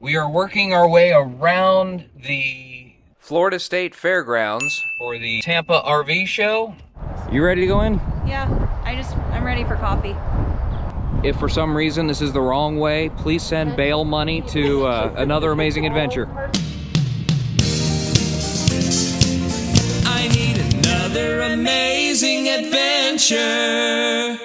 We are working our way around the Florida State Fairgrounds for the Tampa RV show. You ready to go in? Yeah, I'm ready for coffee. If for some reason this is the wrong way, please send bail money to another amazing adventure. I need another amazing adventure.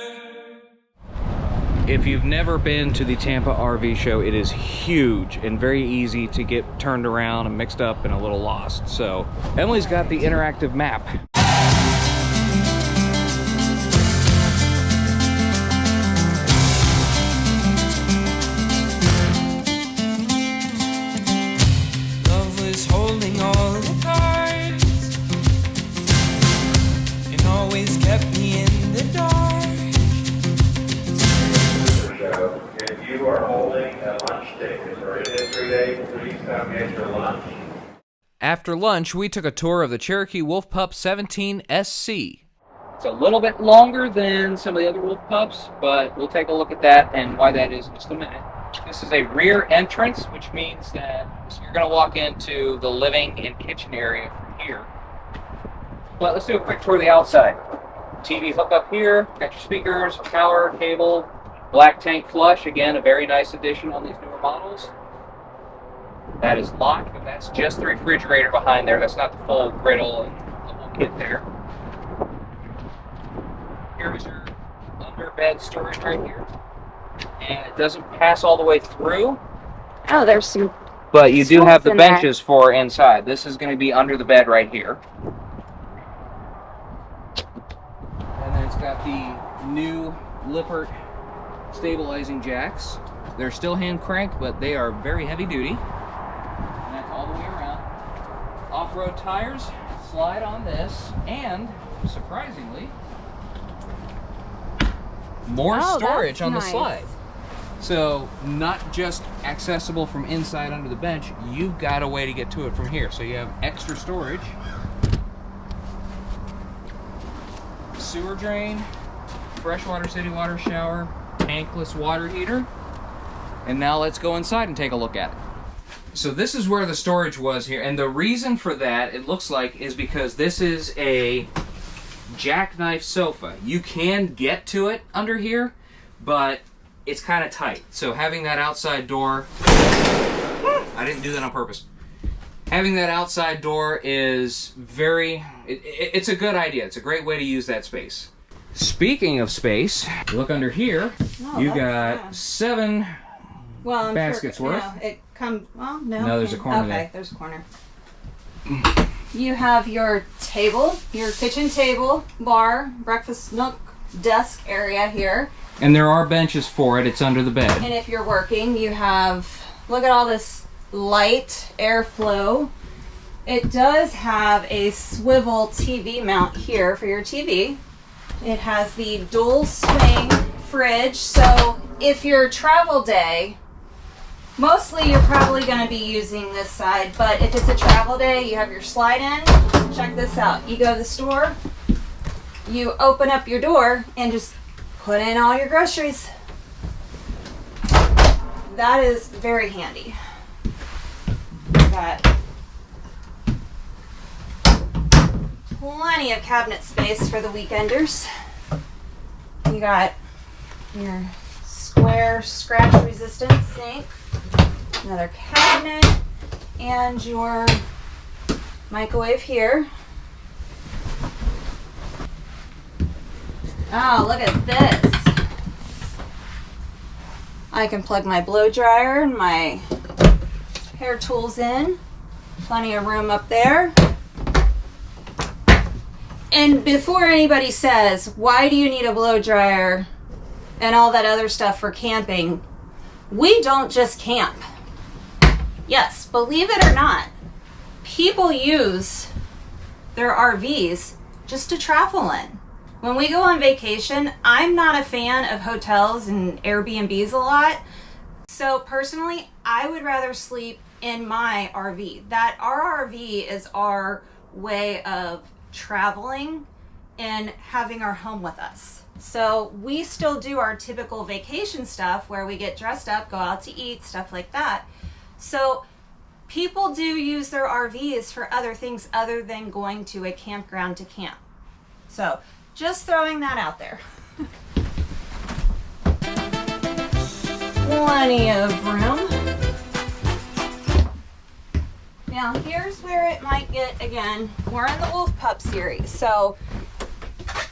If you've never been to the Tampa RV show, it is huge and very easy to get turned around and mixed up and a little lost. So Emily's got the interactive map. Love was holding all the cards and always kept me in the dark. If you are holding a lunch ticket for a history day, please come get your lunch. After lunch, we took a tour of the Cherokee Wolf Pup 17 SC. It's a little bit longer than some of the other Wolf Pups, but we'll take a look at that and why that is in just a minute. This is a rear entrance, which means that you're going to walk into the living and kitchen area from here. But let's do a quick tour of the outside. TV hookup here, got your speakers, power, cable, black tank flush, again, a very nice addition on these newer models. That is locked, but that's just the refrigerator behind there. That's not the full griddle and the whole kit there. Here is your under-bed storage right here. And it doesn't pass all the way through. Oh, there's some. But you do have the benches for inside. This is going to be under the bed right here. And then it's got the new Lippert stabilizing jacks. They're still hand cranked, but they are very heavy duty. And that's all the way around. Off-road tires slide on this, and surprisingly, more storage on the slide. So not just accessible from inside under the bench, you've got a way to get to it from here. So you have extra storage. Sewer drain, freshwater city water shower, tankless water heater. And now let's go inside and take a look at it. So this is where the storage was here, and the reason for that, it looks like, is because this is a jackknife sofa. You can get to it under here, but it's kind of tight. So having that outside door, I didn't do that on purpose. Having that outside door is it's a good idea. It's a great way to use that space. Speaking of space, look under here. Oh, you got 7 baskets worth. No, there's a corner there. Okay, there's a corner. You have your table, your kitchen table, bar, breakfast nook, desk area here. And there are benches for it. It's under the bed. And if you're working, you have, look at all this light airflow. It does have a swivel TV mount here for your TV. It has the dual swing fridge, so if your travel day, mostly you're probably going to be using this side, but if it's a travel day, you have your slide in. Check this out. You go to the store, you open up your door, and just put in all your groceries. That is very handy. Got plenty of cabinet space for the weekenders. You got your square scratch resistant sink, another cabinet, and your microwave here. Oh, look at this. I can plug my blow dryer and my hair tools in. Plenty of room up there. And before anybody says, why do you need a blow dryer and all that other stuff for camping? We don't just camp. Yes, believe it or not, people use their RVs just to travel in. When we go on vacation, I'm not a fan of hotels and Airbnbs a lot. So personally, I would rather sleep in my RV. That our RV is our way of traveling and having our home with us. So we still do our typical vacation stuff where we get dressed up, go out to eat, stuff like that. So people do use their RVs for other things other than going to a campground to camp. So just throwing that out there. Plenty of room. Now here's where it might get, again, we're in the Wolf Pup series. So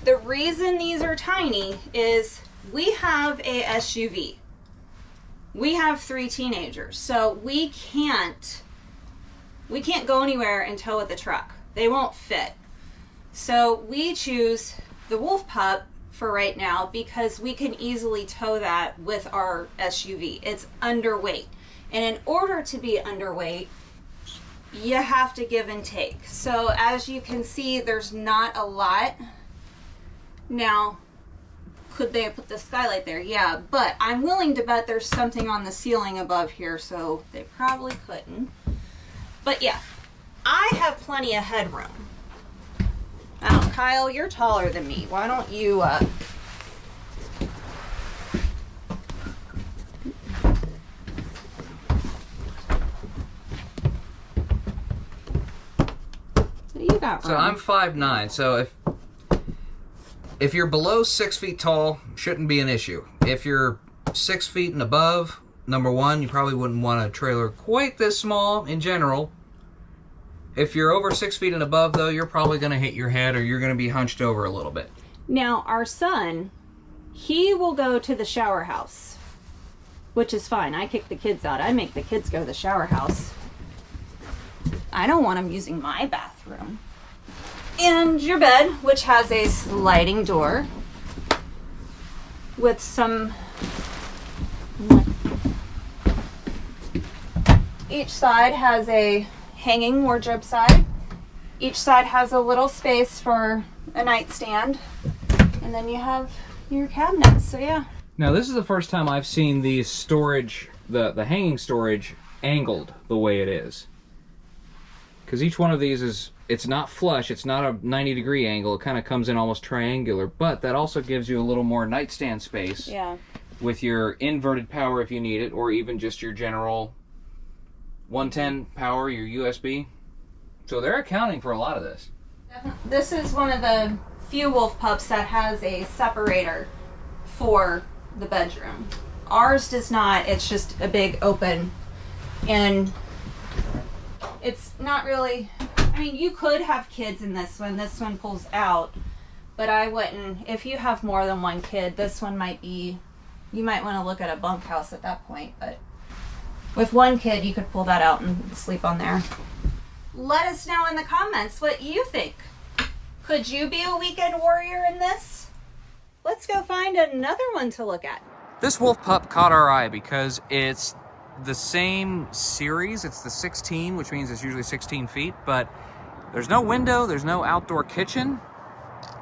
the reason these are tiny is we have a SUV. We have 3 teenagers, so we can't go anywhere and tow with the truck. They won't fit. So we choose the Wolf Pup for right now because we can easily tow that with our SUV. It's underweight. And in order to be underweight, you have to give and take. So as you can see, there's not a lot. Now, could they have put the skylight there? Yeah, but I'm willing to bet there's something on the ceiling above here, so they probably couldn't. But yeah, I have plenty of headroom. Now, Kyle, you're taller than me. Why don't you, What do you got, So I'm 5'9", so if you're below 6 feet tall, shouldn't be an issue. If you're 6 feet and above, number one, you probably wouldn't want a trailer quite this small in general. If you're over 6 feet and above, though, you're probably going to hit your head or you're going to be hunched over a little bit. Now, our son, he will go to the shower house, which is fine. I kick the kids out. I make the kids go to the shower house. I don't want them using my bathroom. And your bed, which has a sliding door with some, each side has a hanging wardrobe side. Each side has a little space for a nightstand. And then you have your cabinets, so yeah. Now this is the first time I've seen the storage, the hanging storage angled the way it is. Because each one of these is, it's not flush, it's not a 90-degree angle, it kind of comes in almost triangular, but that also gives you a little more nightstand space. Yeah. With your inverted power if you need it, or even just your general 110 power, your USB. So they're accounting for a lot of this. This is one of the few Wolf Pups that has a separator for the bedroom. Ours does not, it's just a big open, and it's not really, I mean, you could have kids in this one pulls out, but I wouldn't. If you have more than one kid, this one might be, you might want to look at a bunkhouse at that point, but with one kid, you could pull that out and sleep on there. Let us know in the comments what you think. Could you be a weekend warrior in this? Let's go find another one to look at. This Wolf Pup caught our eye because it's the same series. It's the 16, which means it's usually 16 feet, but there's no window, there's no outdoor kitchen,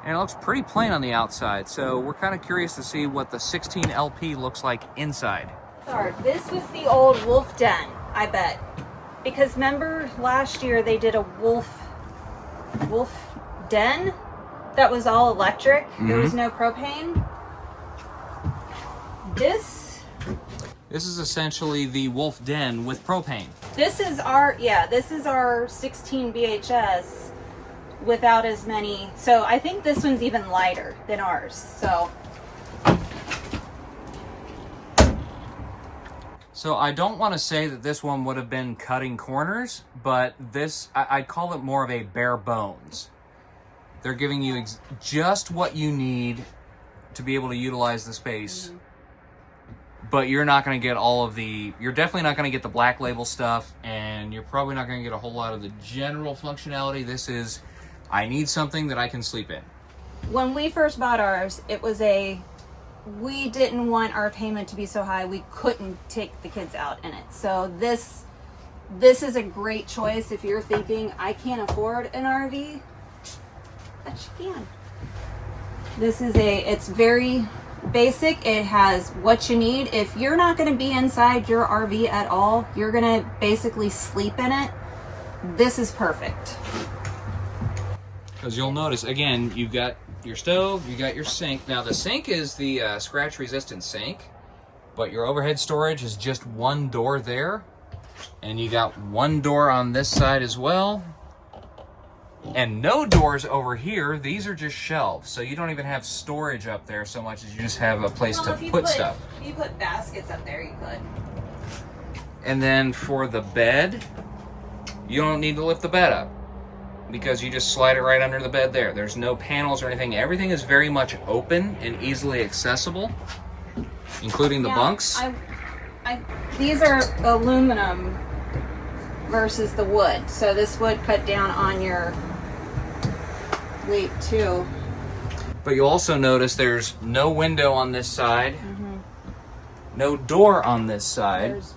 and it looks pretty plain on the outside. So we're kind of curious to see what the 16 LP looks like inside. Sorry, this was the old wolf den, I bet. Because remember last year they did a wolf den that was all electric. There was no propane. This is essentially the wolf den with propane. This is our 16 BHS without as many. So I think this one's even lighter than ours. So I don't want to say that this one would have been cutting corners, but this, I'd call it more of a bare bones. They're giving you just what you need to be able to utilize the space. But you're not going to get all of the, you're definitely not going to get the black label stuff, and you're probably not going to get a whole lot of the general functionality. This is, I need something that I can sleep in. When we first bought ours, it was we didn't want our payment to be so high we couldn't take the kids out in it. So this is a great choice if you're thinking, I can't afford an RV, but you can. It's very basic. It has what you need. If you're not going to be inside your RV at all, you're going to basically sleep in it, this is perfect. Because you'll notice, again, you've got your stove, you got your sink. Now the sink is the scratch resistant sink, but your overhead storage is just one door there. And you got one door on this side as well. And no doors over here. These are just shelves. So you don't even have storage up there so much as you just have a place to put stuff. If you put baskets up there, you could. And then for the bed, you don't need to lift the bed up because you just slide it right under the bed there. There's no panels or anything. Everything is very much open and easily accessible, including the bunks. These are aluminum versus the wood, so this would cut down on your weight too. But you'll also notice there's no window on this side, no door on this side. There's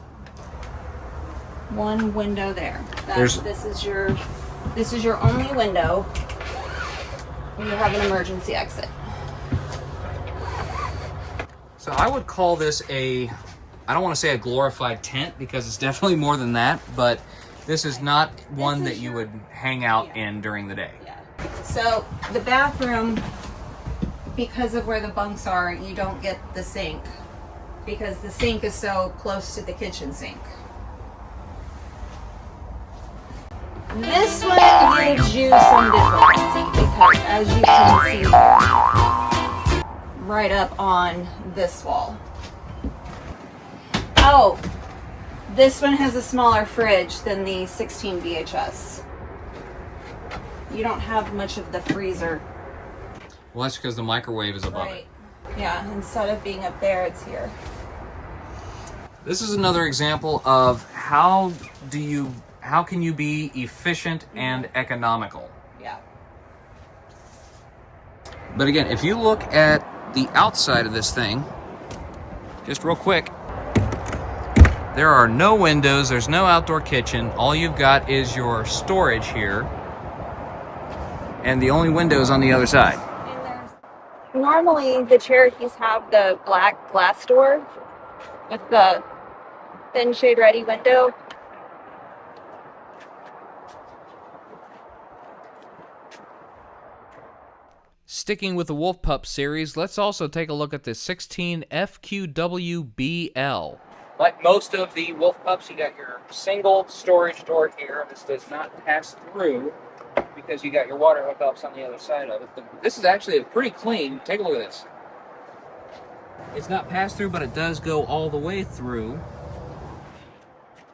one window there. This is your only window when you have an emergency exit. So I would call this I don't want to say a glorified tent because it's definitely more than that, but this is not one that you would hang out in during the day. Yeah. So the bathroom, because of where the bunks are, you don't get the sink because the sink is so close to the kitchen sink. This one gives you some difficulty because, as you can see, right up on this wall. Oh, this one has a smaller fridge than the 16 VHS. You don't have much of the freezer. Well, that's because the microwave is above it. Yeah, instead of being up there, it's here. This is another example of how can you be efficient and economical. Yeah. But again, if you look at the outside of this thing, just real quick, there are no windows, there's no outdoor kitchen. All you've got is your storage here, and the only window is on the other side. Normally, the Cherokees have the black glass door with the thin shade ready window. Sticking with the Wolf Pup series, let's also take a look at the 16 FQWBL. Like most of the Wolf Pups, you got your single storage door here. This does not pass through because you got your water hookups on the other side of it. But this is actually pretty clean. Take a look at this. It's not pass through, but it does go all the way through.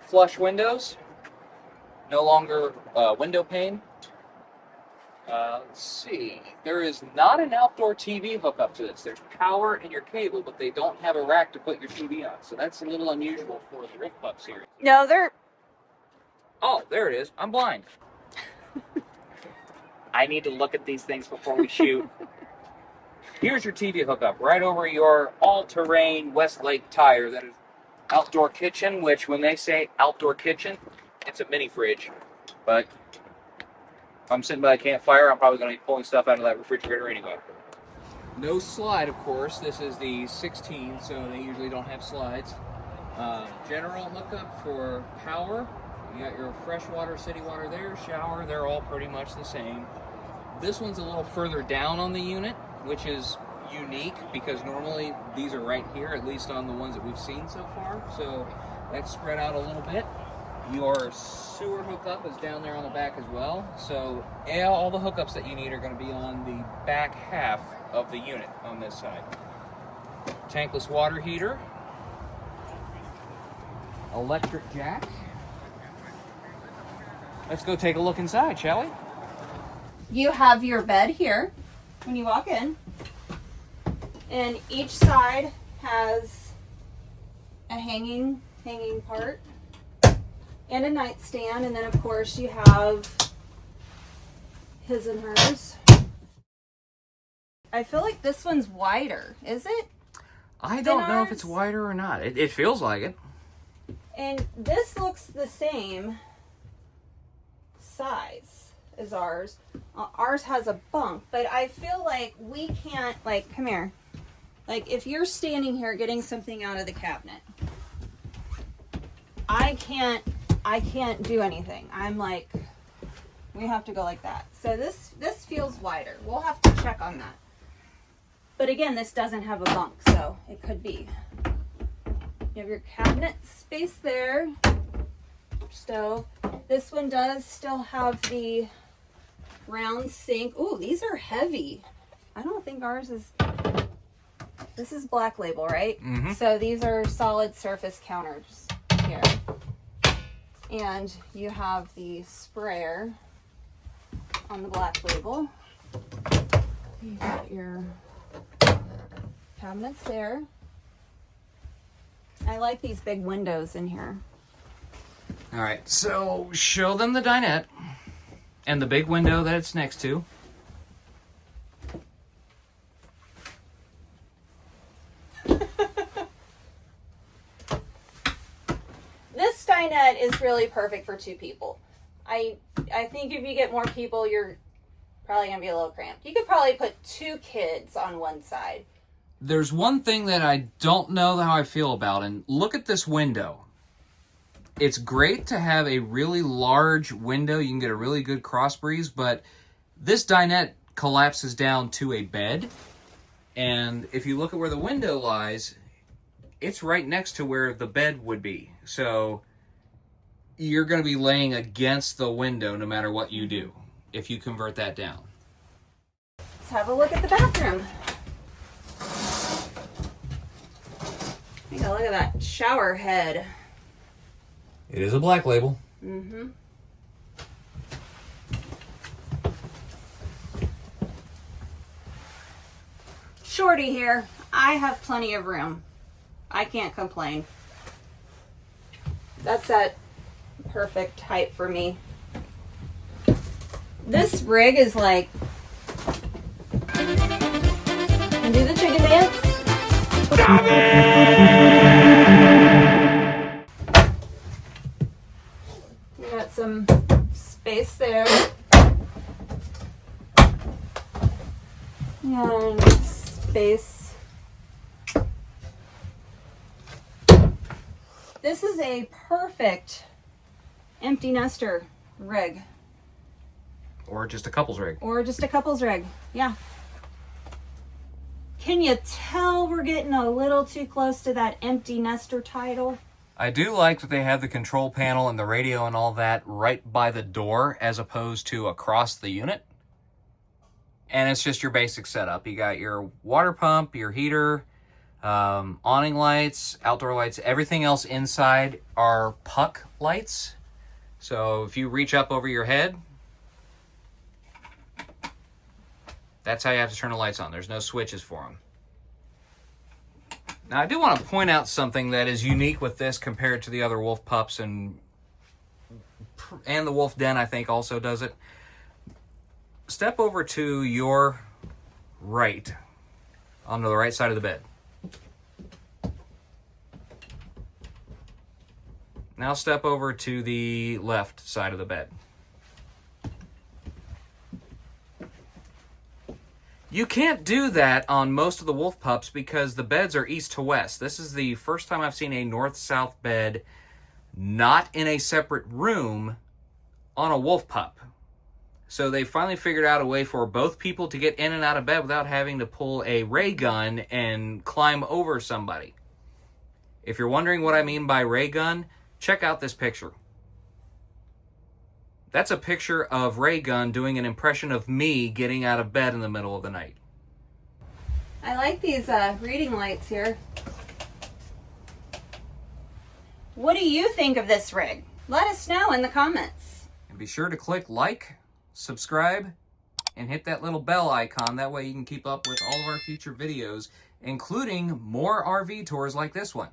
Flush windows. No longer window pane. Let's see. There is not an outdoor TV hookup to this. There's power in your cable, but they don't have a rack to put your TV on. So that's a little unusual for the Wolf Pup series. No, they're... Oh, there it is. I'm blind. I need to look at these things before we shoot. Here's your TV hookup right over your all-terrain Westlake tire. That is outdoor kitchen, which when they say outdoor kitchen, it's a mini fridge. But if I'm sitting by a campfire, I'm probably going to be pulling stuff out of that refrigerator anyway. No slide, of course. This is the 16, so they usually don't have slides. General hookup for power. You got your freshwater, city water there, shower. They're all pretty much the same. This one's a little further down on the unit, which is unique because normally these are right here, at least on the ones that we've seen so far. So that's spread out a little bit. Your sewer hookup is down there on the back as well. So all the hookups that you need are going to be on the back half of the unit on this side. Tankless water heater. Electric jack. Let's go take a look inside, shall we? You have your bed here when you walk in. And each side has a hanging part and a nightstand, and then of course you have his and hers. I feel like this one's wider, is it? I don't know if it's wider or not. It feels like it. And this looks the same size as ours. Ours has a bunk, but I feel like we can't, like, come here. Like, if you're standing here getting something out of the cabinet, I can't do anything. I'm like, we have to go like that. So this feels wider. We'll have to check on that. But again, this doesn't have a bunk, so it could be. You have your cabinet space there. stove. This one does still have the round sink. Ooh, these are heavy. I don't think ours is... This is Black Label, right? Mm-hmm. So these are solid surface counters here. And you have the sprayer on the Black Label. You got your cabinets there. I like these big windows in here. All right, so show them the dinette and the big window that it's next to. This dinette is really perfect for 2 people. I think if you get more people, you're probably going to be a little cramped. You could probably put 2 kids on one side. There's one thing that I don't know how I feel about, and look at this window. It's great to have a really large window. You can get a really good cross breeze, but this dinette collapses down to a bed. And if you look at where the window lies, it's right next to where the bed would be. So you're going to be laying against the window no matter what you do if you convert that down. Let's have a look at the bathroom. Look at that shower head. It is a Black Label. Mm-hmm. Shorty here. I have plenty of room. I can't complain. That's that perfect height for me. This rig is like... And do the chicken dance. Stop We got some space there. And space. This is a perfect empty nester rig. Or just a couple's rig. Or just a couple's rig. Yeah. Can you tell we're getting a little too close to that empty nester title? I do like that they have the control panel and the radio and all that right by the door as opposed to across the unit. And it's just your basic setup. You got your water pump, your heater, awning lights, outdoor lights. Everything else inside are puck lights. So if you reach up over your head, that's how you have to turn the lights on. There's no switches for them. Now, I do want to point out something that is unique with this compared to the other Wolf Pups, and the Wolf Den, I think, also does it. Step over to your right, onto the right side of the bed. Now step over to the left side of the bed. You can't do that on most of the Wolf Pups because the beds are east to west. This is the first time I've seen a north-south bed not in a separate room on a Wolf Pup. So they finally figured out a way for both people to get in and out of bed without having to pull a ray gun and climb over somebody. If you're wondering what I mean by ray gun, check out this picture. That's a picture of Ray Gun doing an impression of me getting out of bed in the middle of the night. I like these reading lights here. What do you think of this rig? Let us know in the comments. And be sure to click like, subscribe, and hit that little bell icon. That way you can keep up with all of our future videos, including more RV tours like this one.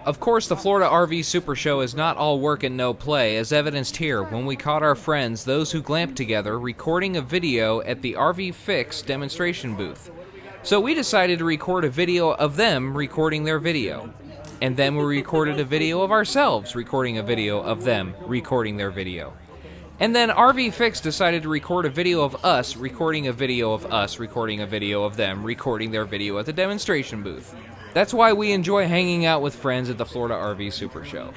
Of course, the Florida RV Supershow is not all work and no play, as evidenced here when we caught our friends, those who glamped together, recording a video at the RV Fix demonstration booth. So we decided to record a video of them recording their video. And then we recorded a video of ourselves recording a video of them recording their video. And then RV Fix decided to record a video of us recording a video of us recording a video of them recording their video at the demonstration booth. That's why we enjoy hanging out with friends at the Florida RV Supershow.